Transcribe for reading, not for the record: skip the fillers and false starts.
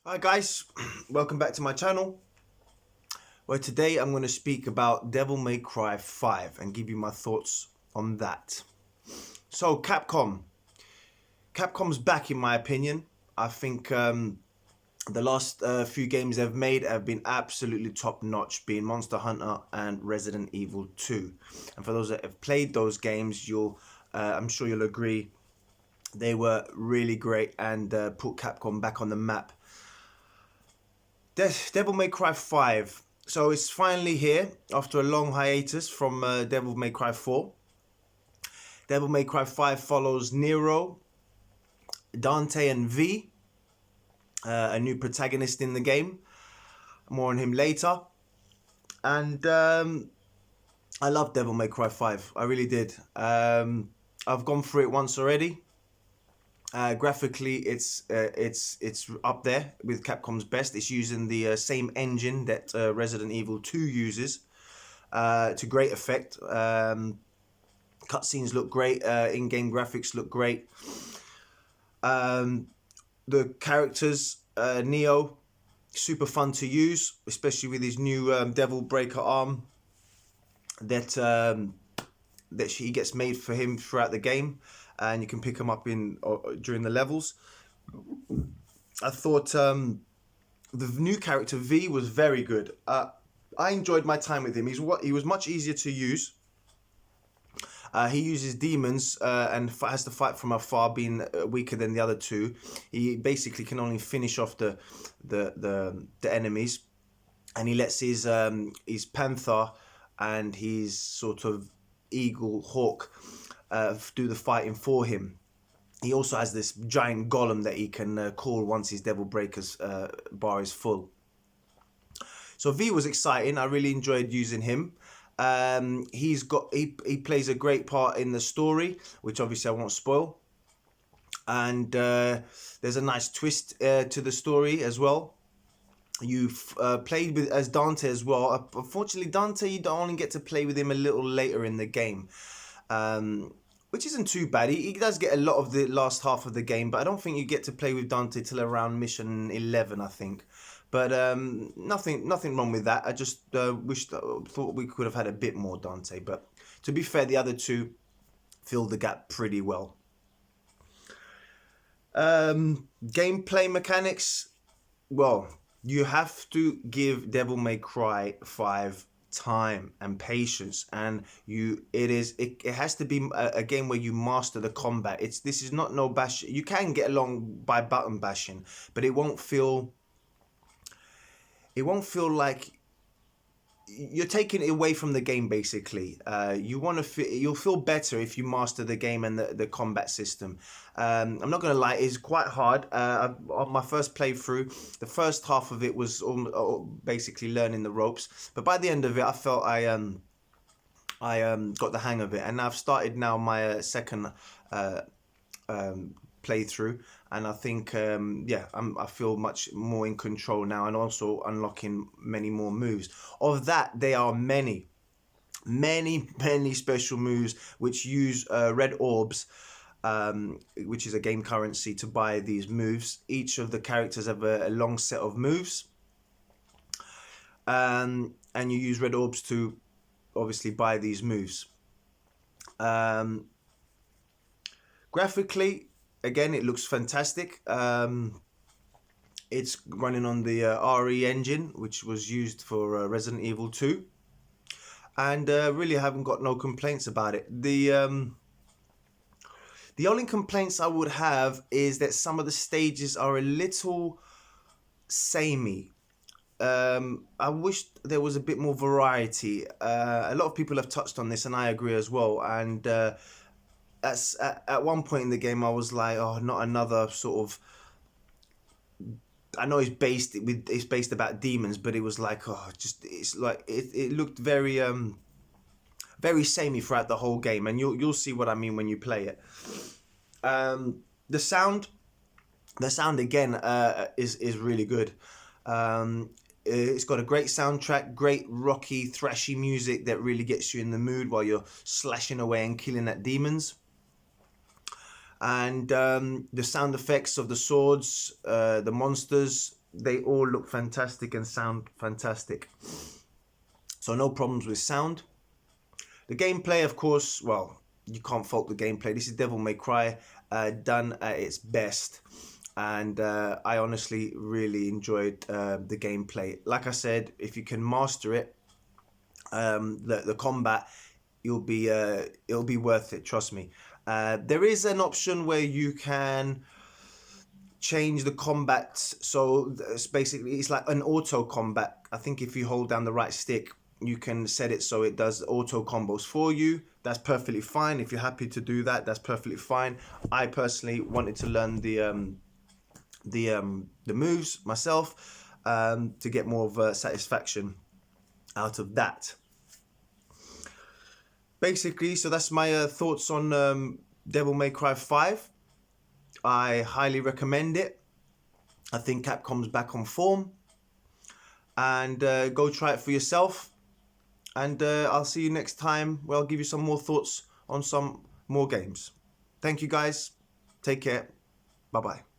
Hi guys, welcome back to my channel, where today I'm going to speak about Devil May Cry 5 and give you my thoughts on that. So Capcom's back in my opinion. I think the last few games they've made have been absolutely top notch, being Monster Hunter and Resident Evil 2. And for those that have played those games, I'm sure you'll agree, they were really great and put Capcom back on the map. Devil May Cry 5. So it's finally here after a long hiatus from Devil May Cry 4. Devil May Cry 5 follows Nero, Dante and V, a new protagonist in the game. More on him later. And I love Devil May Cry 5. I really did. I've gone through it once already. Graphically, it's up there with Capcom's best. It's using the same engine that Resident Evil 2 uses to great effect. Cutscenes look great. In-game graphics look great. The characters, Neo, super fun to use, especially with his new Devil Breaker arm that he gets made for him throughout the game, and you can pick him up during the levels. I thought the new character V was very good. I enjoyed my time with him. He was much easier to use. He uses demons and has to fight from afar, being weaker than the other two. He basically can only finish off the enemies, and he lets his panther and his sort of eagle hawk do the fighting for him. He also has this giant golem that he can call once his Devil Breaker's bar is full. So V was exciting. I really enjoyed using him. He plays a great part in the story, which obviously I won't spoil. And there's a nice twist to the story as well. You've played as Dante as well. Unfortunately, Dante, you don't only get to play with him a little later in the game, which isn't too bad. He does get a lot of the last half of the game, but I don't think you get to play with Dante till around mission 11, I think. But nothing wrong with that. I just thought we could have had a bit more Dante. But to be fair, the other two filled the gap pretty well. Gameplay mechanics, well, you have to give Devil May Cry 5 time and patience, and it has to be a game where you master the combat. This is not no bash. You can get along by button bashing, but it won't feel like you're taking it away from the game. Basically, you'll feel better if you master the game and the combat system. I'm not gonna lie, it's quite hard. On my first playthrough, the first half of it was basically learning the ropes, but by the end of it, I felt I got the hang of it, and I've started now my second playthrough, and I think I feel much more in control now, and also unlocking many more moves. Of that, there are many special moves which use red orbs, which is a game currency, to buy these moves. Each of the characters have a long set of moves, and you use red orbs to obviously buy these moves. Graphically, again, it looks fantastic. It's running on the RE engine, which was used for Resident Evil 2. And really haven't got no complaints about it. The only complaints I would have is that some of the stages are a little samey. I wish there was a bit more variety. A lot of people have touched on this, and I agree as well. And at one point in the game, I was like, oh, not another sort of. I know it's based about demons, but it was like, oh, it's like it looked very very samey throughout the whole game, and you'll see what I mean when you play it. The sound again is really good. It's got a great soundtrack, great rocky, thrashy music that really gets you in the mood while you're slashing away and killing at demons. And the sound effects of the swords, the monsters, they all look fantastic and sound fantastic. So no problems with sound. The gameplay, of course, well, you can't fault the gameplay. This is Devil May Cry done at its best. And I honestly really enjoyed the gameplay. Like I said, if you can master it, the combat, it'll be worth it. Trust me. There is an option where you can change the combat, so it's basically it's like an auto combat. I think if you hold down the right stick, you can set it so it does auto combos for you. That's perfectly fine. If you're happy to do that, that's perfectly fine. I personally wanted to learn the moves myself to get more of a satisfaction out of that. Basically, so that's my thoughts on Devil May Cry 5. I highly recommend it. I think Capcom's back on form. And go try it for yourself. And I'll see you next time where I'll give you some more thoughts on some more games. Thank you guys. Take care. Bye-bye.